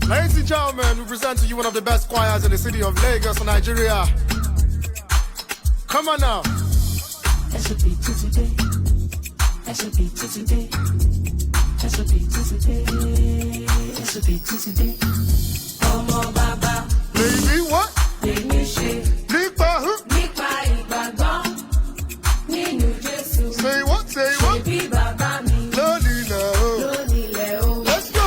Ladies and gentlemen, we present to you one of the best choirs in the city of Lagos, Nigeria. Come on now. Baby, what? Say what? Say what? Let's go.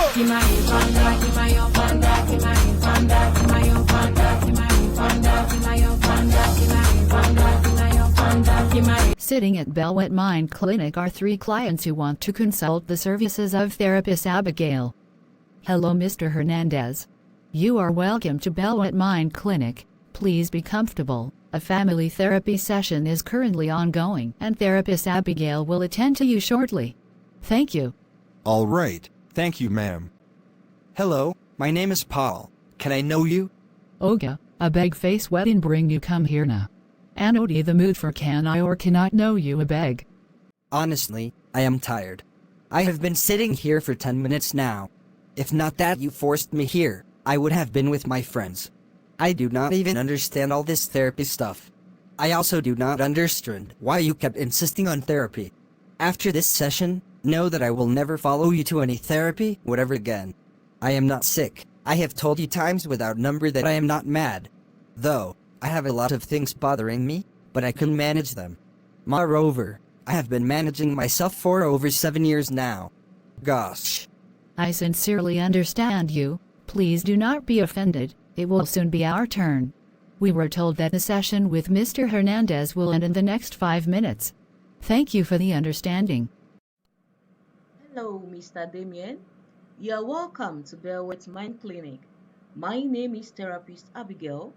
Sitting at Belwet Mind Clinic are 3 clients who want to consult the services of therapist Abigail. Hello, Mr. Hernandez. You are welcome to Belwet Mind Clinic. Please be comfortable. A family therapy session is currently ongoing and therapist Abigail will attend to you shortly. Thank you. All right. Thank you, ma'am. Hello, my name is Paul. Can I know you? Oga, a beg face wedding bring you come here now. Anody the mood for can I or cannot know you a beg. Honestly, I am tired. I have been sitting here for 10 minutes now. If not that you forced me here, I would have been with my friends. I do not even understand all this therapy stuff. I also do not understand why you kept insisting on therapy. After this session, know that I will never follow you to any therapy, whatever again. I am not sick. I have told you times without number that I am not mad. Though, I have a lot of things bothering me, but I can manage them. Moreover, I have been managing myself for over 7 years now. Gosh. I sincerely understand you. Please do not be offended. It will soon be our turn. We were told that the session with Mr. Hernandez will end in the next 5 minutes. Thank you for the understanding. Hello, Mr. Damien. You are welcome to Belwet Mind Clinic. My name is therapist Abigail,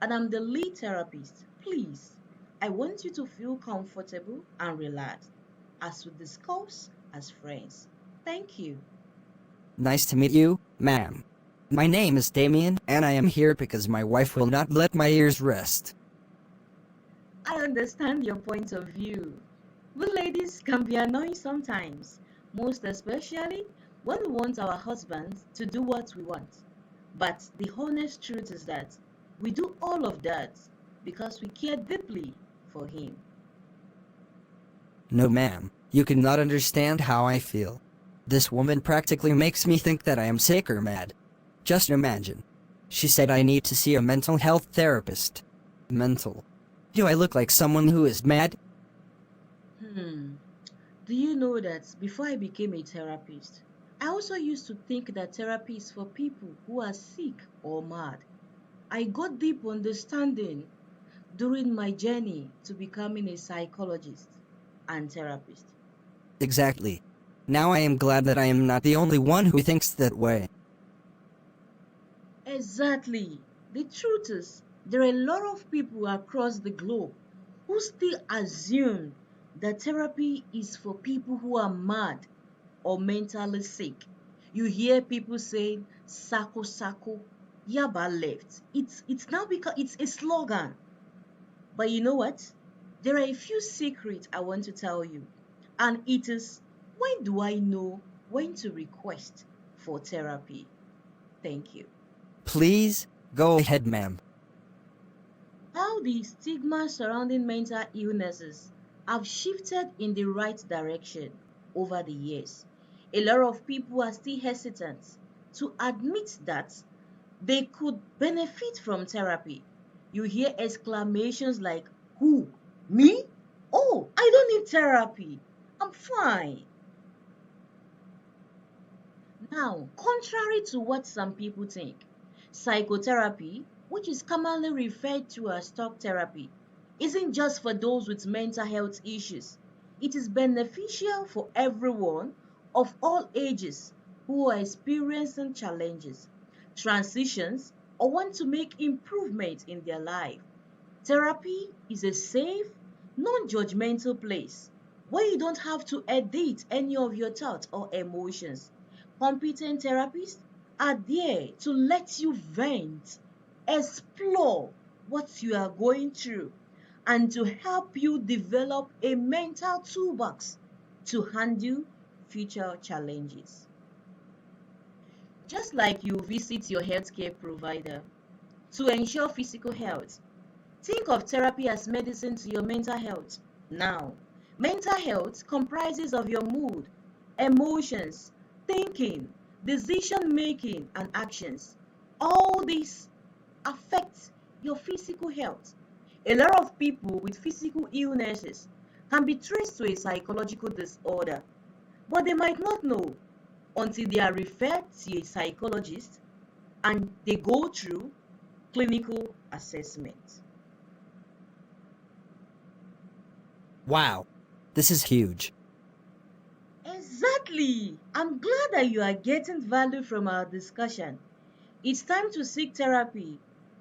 and I'm the lead therapist. Please, I want you to feel comfortable and relaxed as we discuss as friends. Thank you. Nice to meet you, ma'am. My name is Damien, and I am here because my wife will not let my ears rest. I understand your point of view. We ladies can be annoying sometimes, most especially when we want our husbands to do what we want. But the honest truth is that we do all of that because we care deeply for him. No, ma'am, you cannot understand how I feel. This woman practically makes me think that I am sick or mad. Just imagine. She said I need to see a mental health therapist. Mental. Do I look like someone who is mad? Do you know that before I became a therapist, I also used to think that therapy is for people who are sick or mad. I got deep understanding during my journey to becoming a psychologist and therapist. Exactly. Now I am glad that I am not the only one who thinks that way. Exactly. The truth is, there are a lot of people across the globe who still assume that therapy is for people who are mad or mentally sick. You hear people saying, "Sako Sako, Yaba left." It's now because it's a slogan. But you know what? There are a few secrets I want to tell you. And it is, when do I know when to request for therapy? Thank you. Please, go ahead, ma'am. How the stigma surrounding mental illnesses have shifted in the right direction over the years. A lot of people are still hesitant to admit that they could benefit from therapy. You hear exclamations like, "Who? Me? Oh, I don't need therapy. I'm fine." Now, contrary to what some people think, psychotherapy, which is commonly referred to as talk therapy, isn't just for those with mental health issues. It is beneficial for everyone of all ages who are experiencing challenges, transitions, or want to make improvement in their life. Therapy is a safe, non-judgmental place where you don't have to edit any of your thoughts or emotions. Competent therapists are there to let you vent, explore what you are going through, and to help you develop a mental toolbox to handle future challenges. Just like you visit your healthcare provider to ensure physical health, think of therapy as medicine to your mental health. Now, mental health comprises of your mood, emotions, thinking, decision making, and actions. All these affect your physical health. A lot of people with physical illnesses can be traced to a psychological disorder, but they might not know until they are referred to a psychologist and they go through clinical assessment. Wow, this is huge. Exactly. I'm glad that you are getting value from our discussion. It's time to seek therapy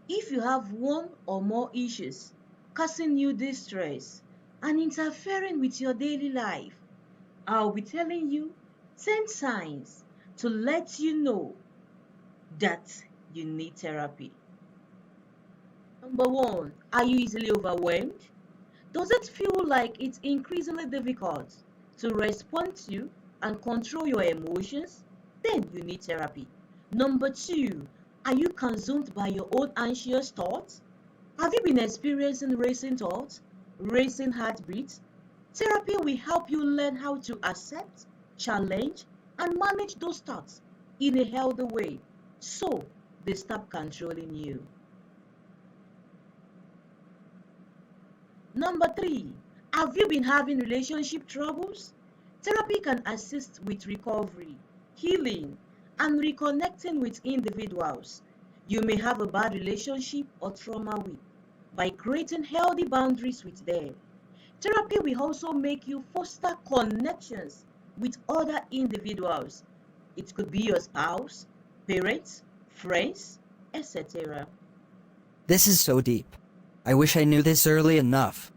if you have one or more issues causing you distress and interfering with your daily life. I'll be telling you 10 signs to let you know that you need therapy. Number one, are you easily overwhelmed? Does it feel like it's increasingly difficult to respond to and control your emotions? Then you need therapy. Number two, are you consumed by your own anxious thoughts? Have you been experiencing racing thoughts, racing heartbeats? Therapy will help you learn how to accept, challenge, and manage those thoughts in a healthy way so they stop controlling you. Number three, have you been having relationship troubles? Therapy can assist with recovery, healing, and reconnecting with individuals you may have a bad relationship or trauma with by creating healthy boundaries with them. Therapy will also make you foster connections with other individuals. It could be your spouse, parents, friends, etc. This is so deep. I wish I knew this early enough.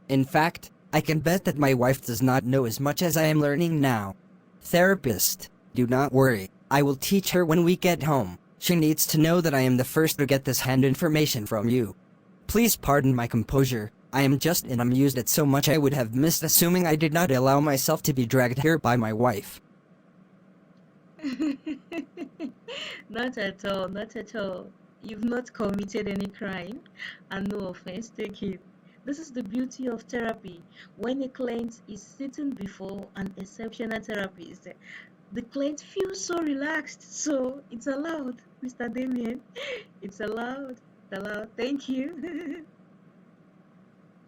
In fact, I can bet that my wife does not know as much as I am learning now. Therapist, do not worry. I will teach her when we get home. She needs to know that I am the first to get this hand information from you. Please pardon my composure. I am just amused at so much I would have missed assuming I did not allow myself to be dragged here by my wife. Not at all, not at all. You've not committed any crime, and no offense taken. This is the beauty of therapy. When a client is sitting before an exceptional therapist, the client feels so relaxed. So it's allowed, Mr. Damien. It's allowed. It's allowed. Thank you.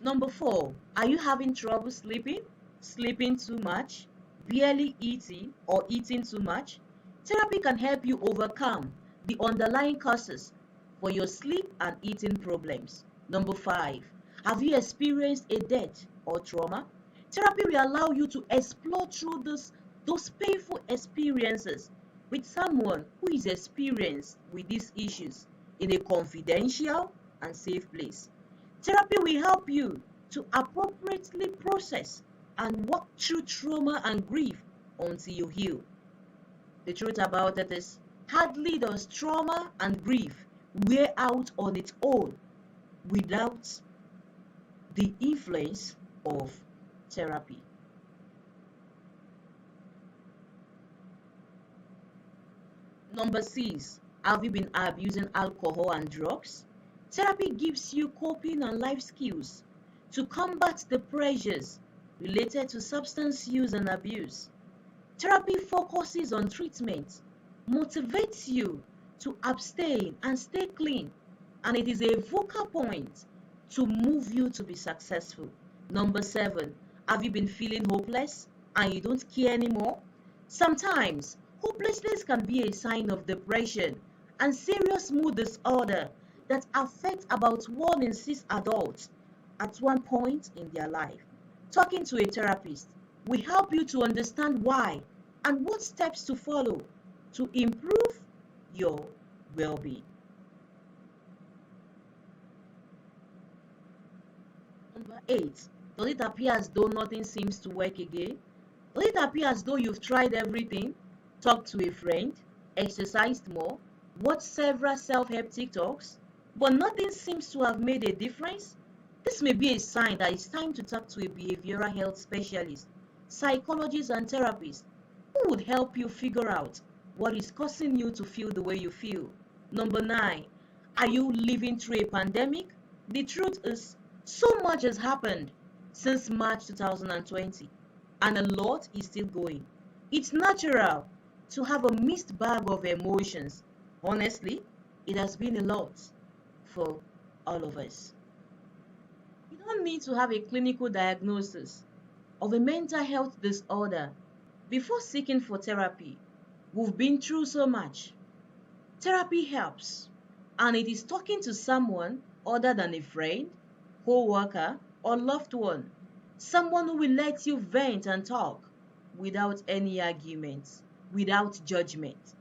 Number four, are you having trouble sleeping? Sleeping too much? Barely eating or eating too much? Therapy can help you overcome the underlying causes for your sleep and eating problems. Number five, have you experienced a death or trauma? Therapy will allow you to explore through those painful experiences with someone who is experienced with these issues in a confidential and safe place. Therapy will help you to appropriately process and walk through trauma and grief until you heal. The truth about it is, hardly does trauma and grief wear out on its own without the influence of therapy. Number six, have you been abusing alcohol and drugs? Therapy gives you coping and life skills to combat the pressures related to substance use and abuse. Therapy focuses on treatment, motivates you to abstain and stay clean, and it is a focal point to move you to be successful. Number seven, have you been feeling hopeless and you don't care anymore? Sometimes, hopelessness can be a sign of depression and serious mood disorder that affect about 1 in 6 adults at one point in their life. Talking to a therapist will help you to understand why and what steps to follow to improve your well-being. Number eight, does it appear as though nothing seems to work again? Does it appear as though you've tried everything, talked to a friend, exercised more, watched several self-help TikToks, but nothing seems to have made a difference? This may be a sign that it's time to talk to a behavioral health specialist, psychologist, and therapist who would help you figure out what is causing you to feel the way you feel. Number 9, are you living through a pandemic? The truth is, so much has happened since March 2020, and a lot is still going. It's natural to have a mixed bag of emotions. Honestly, it has been a lot for all of us. You don't need to have a clinical diagnosis of a mental health disorder before seeking for therapy. We've been through so much. Therapy helps, and it is talking to someone other than a friend, co-worker, or loved one. Someone who will let you vent and talk without any arguments, without judgment,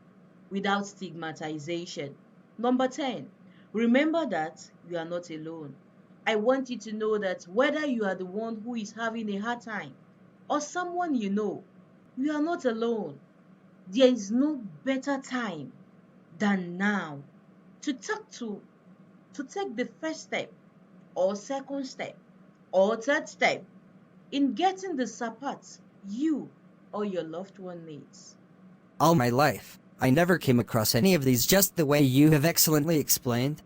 without stigmatization. Number 10, remember that you are not alone. I want you to know that whether you are the one who is having a hard time or someone you know, you are not alone. There is no better time than now to take the first step or second step or third step in getting the support you or your loved one needs. All my life, I never came across any of these just the way you have excellently explained.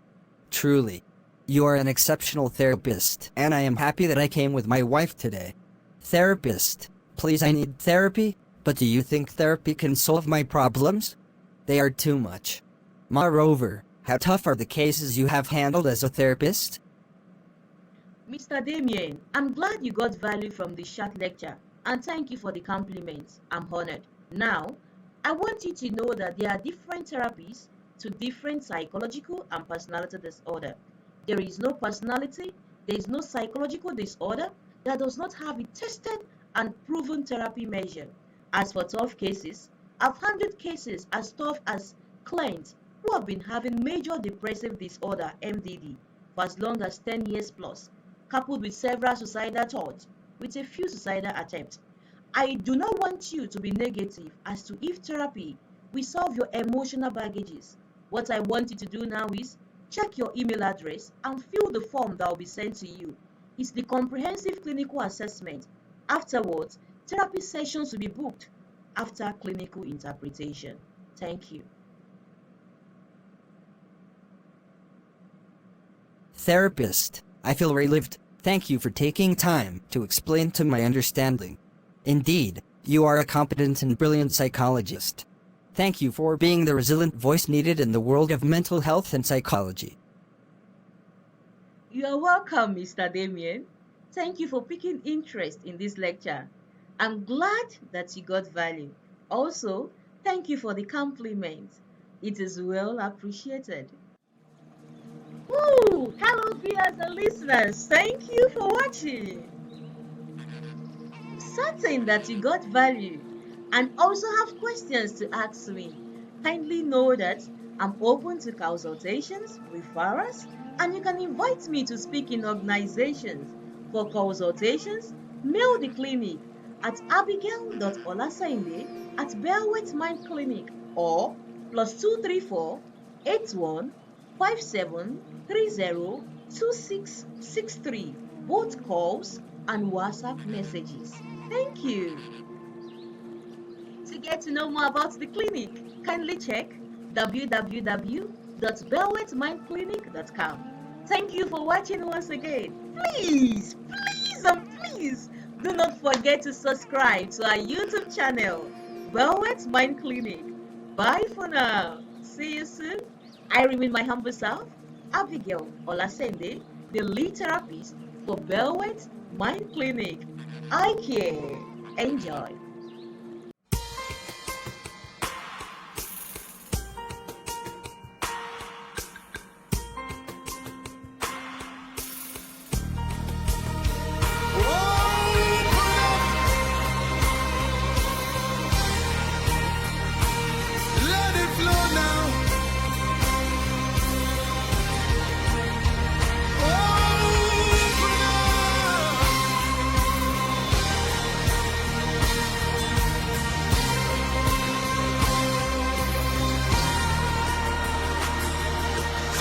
Truly, you are an exceptional therapist, and I am happy that I came with my wife today. Therapist, please, I need therapy, but do you think therapy can solve my problems? They are too much. Moreover, how tough are the cases you have handled as a therapist? Mr. Damien, I'm glad you got value from this short lecture, and thank you for the compliments. I'm honored. Now, I want you to know that there are different therapies to different psychological and personality disorder. There is no personality, there is no psychological disorder that does not have a tested and proven therapy measure. As for tough cases, I've handled cases as tough as clients who have been having major depressive disorder (MDD) for as long as 10 years plus, coupled with several suicidal thoughts, with a few suicidal attempts. I do not want you to be negative as to if therapy will solve your emotional baggages. What I want you to do now is check your email address and fill the form that will be sent to you. It's the comprehensive clinical assessment. Afterwards, therapy sessions will be booked after clinical interpretation. Thank you. Therapist, I feel relieved. Thank you for taking time to explain to my understanding. Indeed, you are a competent and brilliant psychologist. Thank you for being the resilient voice needed in the world of mental health and psychology. You are welcome, Mr. Damien. Thank you for picking interest in this lecture. I'm glad that you got value. Also, thank you for the compliment. It is well appreciated. Woo! Hello, viewers and listeners. Thank you for watching. Certain that you got value and also have questions to ask me. Kindly know that I'm open to consultations, referrals, and you can invite me to speak in organizations. For consultations, mail the clinic at Abigail.Olasehinde at Belwet Mind Clinic or +234 81 57 30 2663, both calls and WhatsApp messages. Thank you. To get to know more about the clinic, kindly check www.belwetmindclinic.com. Thank you for watching once again. Please do not forget to subscribe to our YouTube channel, Belwet Mind Clinic. Bye for now. See you soon. I remain my humble self, Abigail Olasehinde, the lead therapist for Belwet Mind Clinic. I care. Enjoy. Let it flow now. Open up.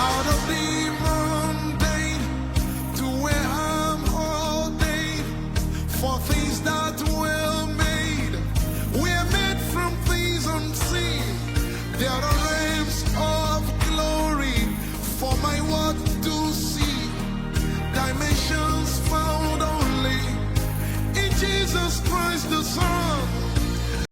Out of the mundane to where I'm ordained for things that were made. We're made from things unseen. Jesus Christ the Son.